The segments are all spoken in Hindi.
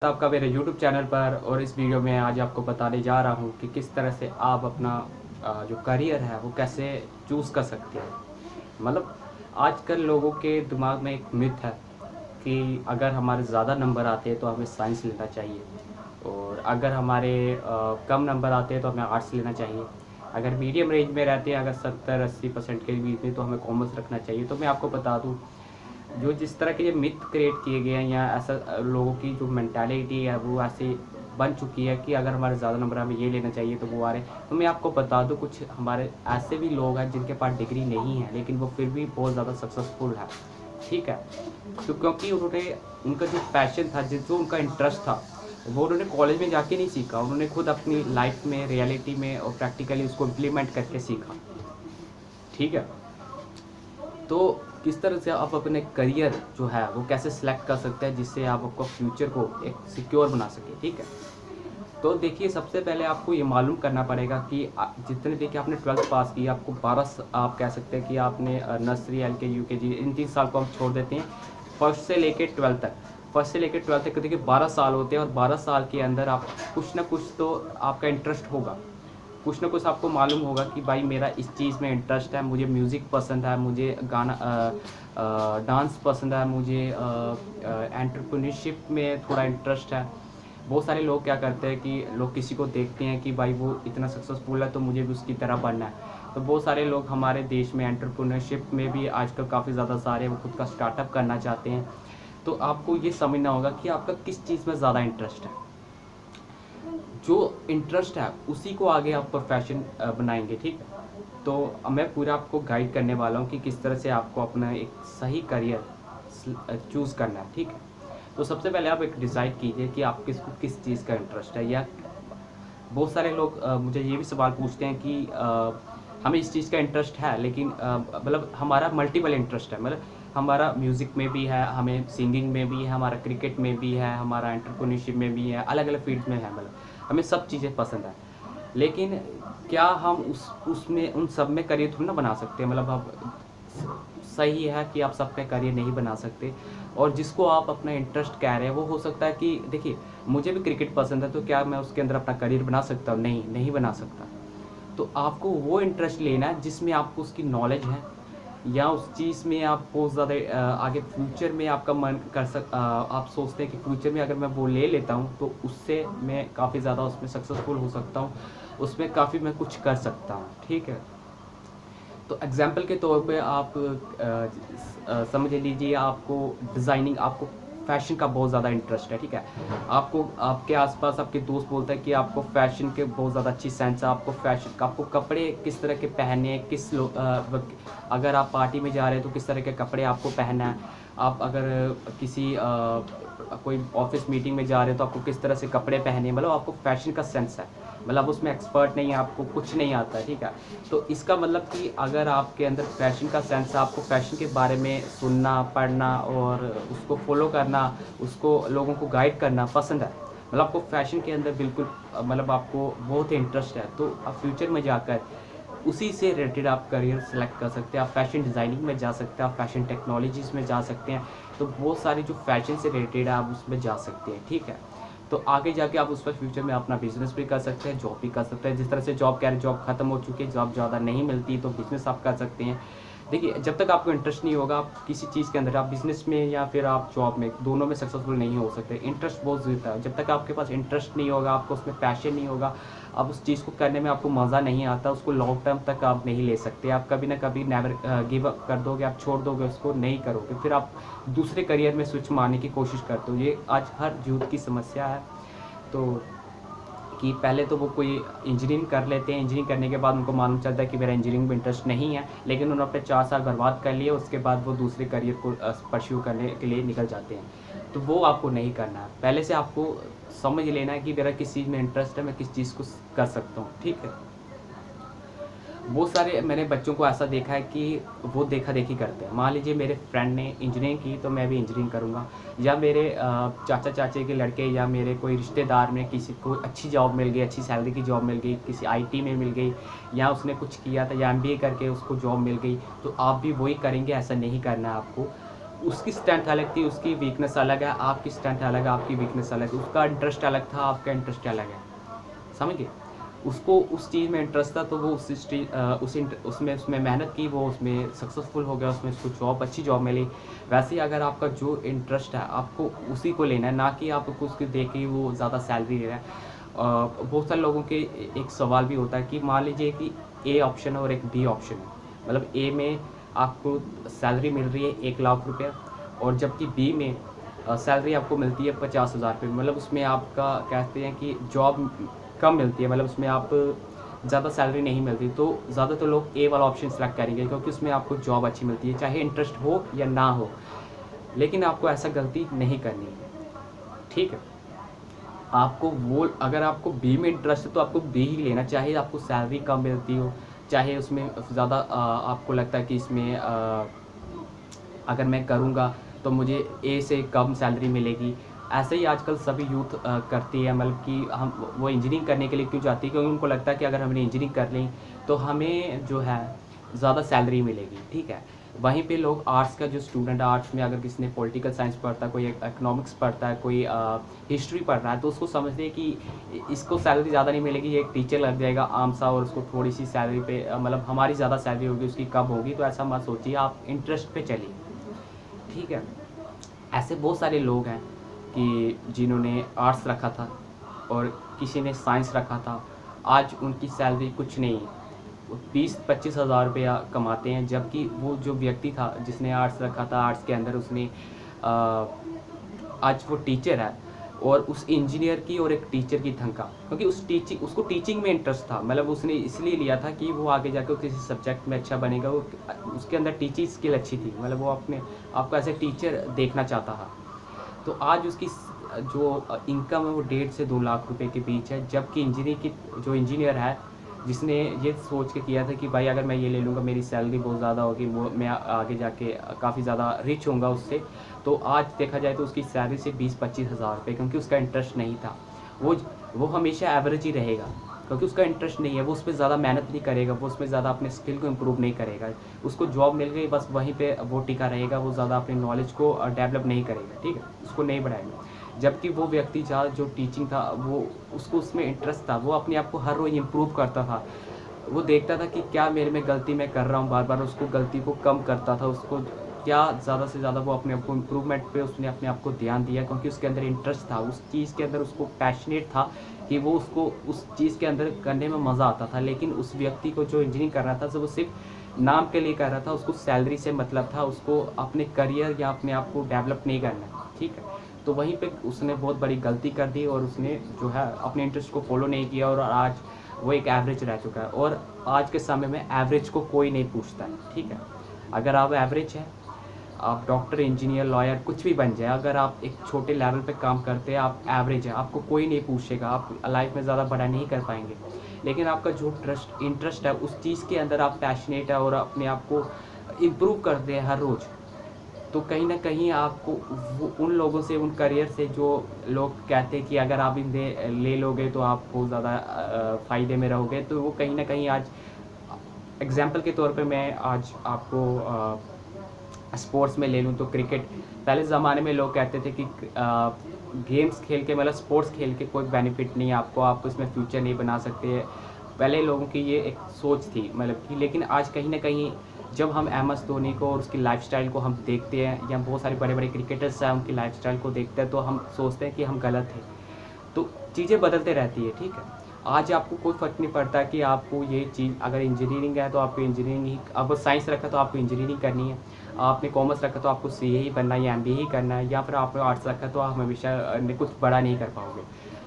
तो आपका मेरे YouTube चैनल पर और इस वीडियो में आज आपको बताने जा रहा हूँ कि किस तरह से आप अपना जो करियर है वो कैसे चूज़ कर सकते हैं। मतलब आजकल लोगों के दिमाग में एक मिथ है कि अगर हमारे ज़्यादा नंबर आते हैं तो हमें साइंस लेना चाहिए, और अगर हमारे कम नंबर आते हैं तो हमें आर्ट्स लेना चाहिए। अगर मीडियम रेंज में रहते हैं, अगर 70-80% के बीच में, तो हमें कॉमर्स रखना चाहिए। तो मैं आपको बता दूँ, जो जिस तरह के ये मिथ क्रिएट किए गए हैं या ऐसा लोगों की जो मेंटालिटी है वो ऐसे बन चुकी है कि अगर हमारे ज़्यादा नंबर हमें ये लेना चाहिए तो वो आ रहे। तो मैं आपको बता दूं, कुछ हमारे ऐसे भी लोग हैं जिनके पास डिग्री नहीं है लेकिन वो फिर भी बहुत ज़्यादा सक्सेसफुल है। ठीक है, तो क्योंकि उन्होंने उनका जो पैशन था, जो उनका इंटरेस्ट था, वो उन्होंने कॉलेज में जाके नहीं सीखा, उन्होंने खुद अपनी लाइफ में, रियलिटी में और प्रैक्टिकली उसको इम्प्लीमेंट करके सीखा। ठीक है, तो किस तरह से आप अपने करियर जो है वो कैसे सिलेक्ट कर सकते हैं जिससे आप आपको फ्यूचर को एक सिक्योर बना सके। ठीक है, तो देखिए, सबसे पहले आपको ये मालूम करना पड़ेगा कि जितने, देखिए, आपने 12th पास की, आपको 12, आप कह सकते हैं कि आपने नर्सरी, LKG, UKG, इन 3 साल को हम छोड़ देते हैं, फर्स्ट से लेके 12th तक। फर्स्ट से लेकर 12th तक देखिए 12 साल होते हैं, और 12 साल के अंदर आप कुछ ना कुछ तो आपका इंटरेस्ट होगा, कुछ ना कुछ आपको मालूम होगा कि भाई मेरा इस चीज़ में इंटरेस्ट है, मुझे म्यूज़िक पसंद है, मुझे गाना डांस पसंद है, मुझे एंटरप्रेन्योरशिप में थोड़ा इंटरेस्ट है। बहुत सारे लोग क्या करते हैं कि लोग किसी को देखते हैं कि भाई वो इतना सक्सेसफुल है तो मुझे भी उसकी तरह बनना है। तो बहुत सारे लोग हमारे देश में एंटरप्रेन्योरशिप में भी आजकल काफ़ी ज़्यादा सारे वो खुद का स्टार्टअप करना चाहते हैं। तो आपको ये समझना होगा कि आपका किस चीज़ में ज़्यादा इंटरेस्ट है। जो इंटरेस्ट है उसी को आगे आप प्रोफेशन बनाएंगे। ठीक है, तो मैं पूरा आपको गाइड करने वाला हूँ कि किस तरह से आपको अपना एक सही करियर चूज़ करना है। ठीक है, तो सबसे पहले आप एक डिसाइड कीजिए कि आप किस चीज़ का इंटरेस्ट है। या बहुत सारे लोग मुझे ये भी सवाल पूछते हैं कि हमें इस चीज़ का इंटरेस्ट है, लेकिन मतलब हमारा मल्टीपल इंटरेस्ट है, मतलब हमारा म्यूज़िक में भी है, हमें सिंगिंग में भी है, हमारा क्रिकेट में भी है, हमारा एंटरप्रेन्योरशिप में भी है, अलग अलग फील्ड में है, मतलब हमें सब चीज़ें पसंद है। लेकिन क्या हम उसमें उन सब में करियर थोड़ी ना बना सकते हैं। मतलब आप, सही है कि आप सब में करियर नहीं बना सकते, और जिसको आप अपना इंटरेस्ट कह रहे हैं वो हो सकता है कि, देखिए, मुझे भी क्रिकेट पसंद है, तो क्या मैं उसके अंदर अपना करियर बना सकता हूँ? नहीं, नहीं बना सकता। तो आपको वो इंटरेस्ट लेना है जिसमें आपको उसकी नॉलेज है, या उस चीज़ में आप बहुत ज़्यादा आगे फ्यूचर में आपका मन आप सोचते हैं कि फ्यूचर में अगर मैं वो ले लेता हूँ तो उससे मैं काफ़ी ज़्यादा उसमें सक्सेसफुल हो सकता हूँ, उसमें काफ़ी मैं कुछ कर सकता हूँ। ठीक है, तो एग्जाम्पल के तौर पे आप समझ लीजिए, आपको डिज़ाइनिंग, आपको फैशन का बहुत ज़्यादा इंटरेस्ट है। ठीक है, आपको आपके आसपास आपके दोस्त बोलते हैं कि आपको फैशन के बहुत ज़्यादा अच्छी सेंस है, आपको फैशन, आपको कपड़े किस तरह के पहनने हैं, अगर आप पार्टी में जा रहे हैं तो किस तरह के कपड़े आपको पहनना है। आप अगर किसी कोई ऑफिस मीटिंग में जा रहे हो तो आपको किस तरह से कपड़े पहने, मतलब आपको फैशन का सेंस है, मतलब उसमें एक्सपर्ट नहीं है, आपको कुछ नहीं आता है। ठीक है, तो इसका मतलब कि अगर आपके अंदर फैशन का सेंस है, आपको फैशन के बारे में सुनना, पढ़ना और उसको फॉलो करना, उसको लोगों को गाइड करना पसंद है, मतलब आपको फैशन के अंदर बिल्कुल, मतलब आपको बहुत ही इंटरेस्ट है, तो आप फ्यूचर में जाकर उसी से रिलेटेड आप करियर सेलेक्ट कर सकते हैं। आप फैशन डिज़ाइनिंग में जा सकते हैं, आप फैशन टेक्नोलॉजीज़ में जा सकते हैं, तो बहुत सारी जो फैशन से रिलेटेड है आप उसमें जा सकते हैं। ठीक है, तो आगे जाके आप उस पर फ्यूचर में अपना बिजनेस भी कर सकते हैं, जॉब भी कर सकते हैं। जिस तरह से जॉब कह रहे, जॉब खत्म हो चुकी है, जॉब ज़्यादा नहीं मिलती, तो बिज़नेस आप कर सकते हैं। देखिए, जब तक आपको इंटरेस्ट नहीं होगा आप किसी चीज़ के अंदर, आप बिज़नेस में या फिर आप जॉब में, दोनों में सक्सेसफुल नहीं हो सकते। इंटरेस्ट बहुत ज़रूरी है। जब तक आपके पास इंटरेस्ट नहीं होगा, आपको उसमें पैशन नहीं होगा, आप उस चीज़ को करने में आपको मज़ा नहीं आता, उसको लॉन्ग टर्म तक आप नहीं ले सकते। आप कभी ना कभी नेवर गिव अप कर दोगे, आप छोड़ दोगे, उसको नहीं करोगे, फिर आप दूसरे करियर में स्विच मारने की कोशिश करते हो। ये आज हर यूथ की समस्या है। तो कि पहले तो वो कोई इंजीनियरिंग कर लेते हैं, इंजीनियरिंग करने के बाद उनको मालूम चलता है कि मेरा इंजीनियरिंग में इंटरेस्ट नहीं है, लेकिन उन्होंने अपने 4 साल बर्बाद कर लिए, उसके बाद वो दूसरे करियर को परस्यू करने के लिए निकल जाते हैं। तो वो आपको नहीं करना है। पहले से आपको समझ लेना है कि मेरा किस चीज़ में इंटरेस्ट है, मैं किस चीज़ को कर सकता हूँ। ठीक है, बहुत सारे मैंने बच्चों को ऐसा देखा है कि वो देखा-देखी करते हैं। मान लीजिए मेरे फ्रेंड ने इंजीनियरिंग की तो मैं भी इंजीनियरिंग करूँगा, या मेरे चाचा-चाची के लड़के या मेरे कोई रिश्तेदार में किसी को अच्छी जॉब मिल गई, अच्छी सैलरी की जॉब मिल गई, किसी आईटी में मिल गई, या उसने कुछ किया था या एमबीए करके उसको जॉब मिल गई, तो आप भी वही करेंगे, ऐसा नहीं करना है आपको। उसकी स्ट्रेंथ अलग थी, उसकी वीकनेस अलग है, आपकी स्ट्रेंथ अलग है, आपकी वीकनेस अलग है, उसका इंटरेस्ट अलग था, आपका इंटरेस्ट अलग है, समझ गए। उसको उस चीज़ में इंटरेस्ट था तो वो उसमें मेहनत की, वो उसमें सक्सेसफुल हो गया, उसमें उसको जॉब, अच्छी जॉब मिली। वैसे ही अगर आपका जो इंटरेस्ट है आपको उसी को लेना है, ना कि आपको उसको देख के वो ज़्यादा सैलरी ले रहा है। बहुत सारे लोगों के एक सवाल भी होता है कि मान लीजिए कि ए ऑप्शन है और एक बी ऑप्शन है, मतलब ए में आपको सैलरी मिल रही है 1 लाख रुपया, और जबकि बी में सैलरी आपको मिलती है 50,000 रुपये, मतलब उसमें आपका कहते हैं कि जॉब कम मिलती है, मतलब उसमें आप ज़्यादा सैलरी नहीं मिलती, तो ज़्यादातर लोग ए वाला ऑप्शन सेलेक्ट करेंगे क्योंकि उसमें आपको जॉब अच्छी मिलती है, चाहे इंटरेस्ट हो या ना हो। लेकिन आपको ऐसा गलती नहीं करनी है, ठीक है। आपको वो, अगर आपको बी में इंटरेस्ट है तो आपको बी ही लेना, चाहे आपको सैलरी कम मिलती हो, चाहे उसमें ज़्यादा आपको लगता है कि इसमें अगर मैं करूँगा तो मुझे ए से कम सैलरी मिलेगी। ऐसे ही आजकल सभी यूथ करती है, मतलब कि हम वो इंजीनियरिंग करने के लिए क्यों जाती है, क्योंकि उनको लगता है कि अगर हमने इंजीनियरिंग कर ली तो हमें जो है ज़्यादा सैलरी मिलेगी, ठीक है। वहीं पे लोग आर्ट्स का जो स्टूडेंट है, आर्ट्स में अगर किसी ने पॉलिटिकल साइंस पढ़ता है, कोई इकोनॉमिक्स पढ़ता है, कोई हिस्ट्री पढ़ रहा है, तो उसको समझते हैं कि इसको सैलरी ज़्यादा नहीं मिलेगी, ये एक टीचर लग जाएगा आम सा और उसको थोड़ी सी सैलरी पे मतलब हमारी ज़्यादा सैलरी होगी, उसकी कम होगी। तो ऐसा मत सोचिए, आप इंटरेस्ट पे चलिए, ठीक है। ऐसे बहुत सारे लोग हैं कि जिन्होंने आर्ट्स रखा था और किसी ने साइंस रखा था, आज उनकी सैलरी कुछ नहीं है, वो 20-25 हज़ार रुपया कमाते हैं, जबकि वो जो व्यक्ति था जिसने आर्ट्स रखा था, आर्ट्स के अंदर उसने आज वो टीचर है, और उस इंजीनियर की और एक टीचर की तनख्वाह, क्योंकि उसको टीचिंग में इंटरेस्ट था, मतलब उसने इसलिए लिया था कि वो आगे जाकर किसी सब्जेक्ट में अच्छा बनेगा, वो उसके अंदर टीचिंग स्किल अच्छी थी, मतलब वो अपने आपको एज ए टीचर देखना चाहता था। तो आज उसकी जो इनकम है वो 1.5 से 2 लाख रुपए के बीच है, जबकि जो इंजीनियर है जिसने ये सोच के किया था कि भाई अगर मैं ये ले लूँगा मेरी सैलरी बहुत ज़्यादा होगी, वो मैं आगे जाके काफ़ी ज़्यादा रिच होऊंगा उससे, तो आज देखा जाए तो उसकी सैलरी से 20-25 हज़ार रुपये, क्योंकि उसका इंटरेस्ट नहीं था। वो हमेशा एवरेज ही रहेगा, क्योंकि उसका इंटरेस्ट नहीं है, वो उस पर ज़्यादा मेहनत नहीं करेगा, वो उसमें ज़्यादा अपने स्किल को इम्प्रूव नहीं करेगा, उसको जॉब मिल गई बस वहीं पे वो टिका रहेगा, वो ज़्यादा अपने नॉलेज को डेवलप नहीं करेगा, ठीक है, उसको नहीं बढ़ाएगा। जबकि वो व्यक्ति जो टीचिंग था, वो उसको उसमें इंटरेस्ट था, वो अपने आप को हर रोज़ इम्प्रूव करता था, वो देखता था कि क्या मेरे में गलती मैं कर रहा हूँ, बार बार उसको गलती को कम करता था, उसको क्या ज़्यादा से ज़्यादा वो अपने आप को इम्प्रूवमेंट पे उसने अपने आप को ध्यान दिया, क्योंकि उसके अंदर इंटरेस्ट था, उस चीज़ के अंदर उसको पैशनेट था कि वो उसको उस चीज़ के अंदर करने में मज़ा आता था। लेकिन उस व्यक्ति को जो इंजीनियरिंग कर रहा था तो वो सिर्फ नाम के लिए कर रहा था, उसको सैलरी से मतलब था, उसको अपने करियर या अपने आप को डेवलप नहीं करना, ठीक है। तो वहीं पे उसने बहुत बड़ी गलती कर दी और उसने जो है अपने इंटरेस्ट को फॉलो नहीं किया, और आज वो एक एवरेज रह चुका है। और आज के समय में एवरेज को कोई नहीं पूछता है, ठीक है। अगर आप एवरेज हैं, आप डॉक्टर, इंजीनियर, लॉयर कुछ भी बन जाए, अगर आप एक छोटे लेवल पे काम करते हैं, आप एवरेज हैं, आपको कोई नहीं पूछेगा, आप लाइफ में ज़्यादा बड़ा नहीं कर पाएंगे। लेकिन आपका जो इंटरेस्ट है उस चीज़ के अंदर आप पैशनेट है और अपने आप को इम्प्रूव करते हैं हर रोज़, तो कहीं ना कहीं आपको उन लोगों से, उन करियर से जो लोग कहते हैं कि अगर आप इन्हें ले लोगे तो आप बहुत ज़्यादा फ़ायदे में रहोगे, तो वो कहीं ना कहीं आज एग्जाम्पल के तौर पे मैं आज आपको स्पोर्ट्स में ले लूँ तो क्रिकेट, पहले ज़माने में लोग कहते थे कि गेम्स खेल के, मतलब स्पोर्ट्स खेल के कोई बेनिफिट नहीं है आपको, आप इसमें फ्यूचर नहीं बना सकते। पहले लोगों की ये एक सोच थी, मतलब कि, लेकिन आज कहीं ना कहीं जब हम MS धोनी को और उसकी लाइफस्टाइल को हम देखते हैं, या बहुत सारे बड़े बड़े क्रिकेटर्स हैं उनकी लाइफस्टाइल को देखते हैं, तो हम सोचते हैं कि हम गलत हैं। तो चीज़ें बदलते रहती है, ठीक है। आज आपको कोई फ़र्क नहीं पड़ता कि आपको ये चीज़, अगर इंजीनियरिंग है तो आपको इंजीनियरिंग ही, अब साइंस रखा तो आपको इंजीनियरिंग करनी है, आपने कॉमर्स रखा तो आपको CA ही बनना है या MBA ही करना है, या फिर आपने आर्ट्स रखा तो आप हमेशा कुछ बड़ा नहीं कर पाओगे।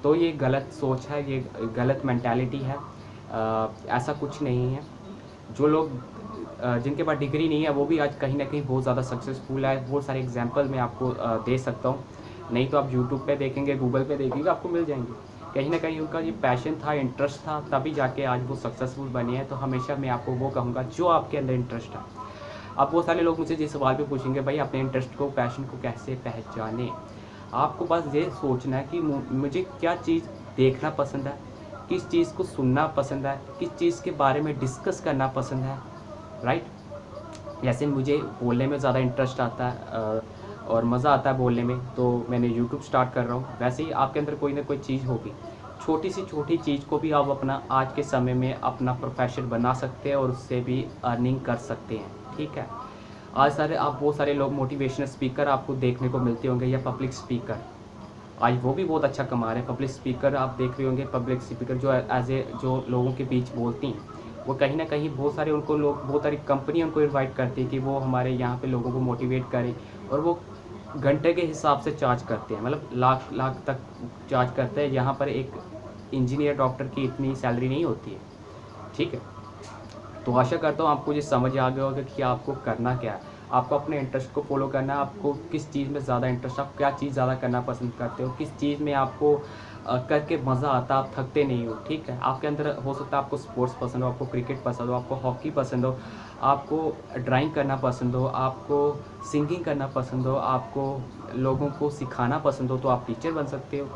तो ये गलत सोच है, ये गलत मैंटेलिटी है। ऐसा कुछ नहीं है। जो लोग जिनके पास डिग्री नहीं है वो भी आज कहीं ना कहीं बहुत ज़्यादा सक्सेसफुल है। बहुत सारे एग्जांपल मैं आपको दे सकता हूँ, नहीं तो आप यूट्यूब पे देखेंगे, गूगल पे देखेंगे, आपको मिल जाएंगे। कहीं ना कहीं उनका ये पैशन था, इंटरेस्ट था, तभी जाके आज वो सक्सेसफुल बने हैं। तो हमेशा मैं आपको वो कहूँगा जो आपके अंदर इंटरेस्ट है। अब बहुत सारे लोग मुझे ये सवाल भी पूछेंगे, भाई अपने इंटरेस्ट को, पैशन को कैसे पहचाने। आपको बस ये सोचना है कि मुझे क्या चीज़ देखना पसंद है, किस चीज़ को सुनना पसंद है, किस चीज़ के बारे में डिस्कस करना पसंद है, राइट। जैसे मुझे बोलने में ज़्यादा इंटरेस्ट आता है और मज़ा आता है बोलने में, तो मैंने यूट्यूब स्टार्ट कर रहा हूँ। वैसे ही आपके अंदर कोई ना कोई चीज़ होगी, छोटी से छोटी चीज़ को भी आप अपना आज के समय में अपना प्रोफेशन बना सकते हैं और उससे भी अर्निंग कर सकते हैं, ठीक है। आज सारे आप बहुत सारे लोग मोटिवेशनल स्पीकर आपको देखने को मिलते होंगे या पब्लिक स्पीकर, आज वो भी बहुत अच्छा कमा रहे हैं। पब्लिक स्पीकर आप देख रहे होंगे, पब्लिक स्पीकर जो एज ए जो लोगों के बीच बोलती हैं, वो कहीं ना कहीं बहुत सारे उनको लोग, बहुत सारी कंपनी उनको इनवाइट करती है कि वो हमारे यहाँ पे लोगों को मोटिवेट करें, और वो घंटे के हिसाब से चार्ज करते हैं, मतलब लाख लाख तक चार्ज करते हैं। यहाँ पर एक इंजीनियर डॉक्टर की इतनी सैलरी नहीं होती है, ठीक है। तो आशा करता हूँ आपको ये समझ आ गया होगा कि आपको करना क्या है। आपको अपने इंटरेस्ट को फॉलो करना है, आपको किस चीज़ में ज़्यादा इंटरेस्ट, आप क्या चीज़ ज़्यादा करना पसंद करते हो, किस चीज़ में आपको करके मज़ा आता, आप थकते नहीं हो, ठीक है। आपके अंदर हो सकता है आपको स्पोर्ट्स पसंद हो, आपको क्रिकेट पसंद हो, आपको हॉकी पसंद हो, आपको ड्राइंग करना पसंद हो, आपको सिंगिंग करना पसंद हो, आपको लोगों को सिखाना पसंद हो, तो आप टीचर बन सकते हो।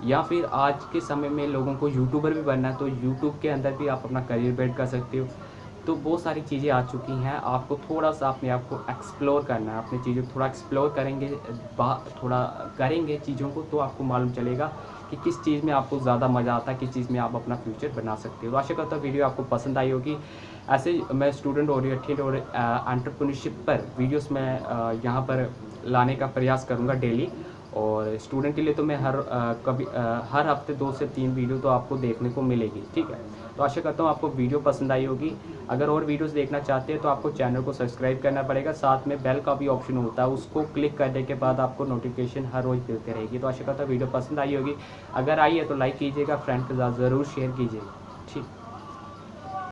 या फिर आज के समय में लोगों को यूट्यूबर भी बनना है, तो यूट्यूब के अंदर भी आप अपना करियर बिल्ड कर सकते हो। तो बहुत सारी चीज़ें आ चुकी हैं, आपको थोड़ा सा अपने आप को एक्सप्लोर करना है, अपनी चीज़ों को थोड़ा एक्सप्लोर करेंगे, थोड़ा करेंगे चीज़ों को, तो आपको मालूम चलेगा कि किस चीज़ में आपको ज़्यादा मज़ा आता है, किस चीज़ में आप अपना फ्यूचर बना सकते हो। तो आशा करता हूँ वीडियो आपको पसंद आई होगी। ऐसे मैं स्टूडेंट ओरिएंटेड और एंटरप्रेन्योरशिप पर वीडियोस मैं यहाँ पर लाने का प्रयास करूँगा डेली। और स्टूडेंट के लिए तो मैं हर हफ्ते 2 से 3 वीडियो तो आपको देखने को मिलेगी, ठीक है। तो आशा करता हूँ आपको वीडियो पसंद आई होगी। अगर और वीडियोस देखना चाहते हैं तो आपको चैनल को सब्सक्राइब करना पड़ेगा, साथ में बेल का भी ऑप्शन होता है, उसको क्लिक करने के बाद आपको नोटिफिकेशन हर रोज़ मिलती रहेगी। तो आशा करता हूँ वीडियो पसंद आई होगी। अगर आई है तो लाइक कीजिएगा, फ्रेंड के साथ ज़रूर शेयर कीजिएगा, ठीक।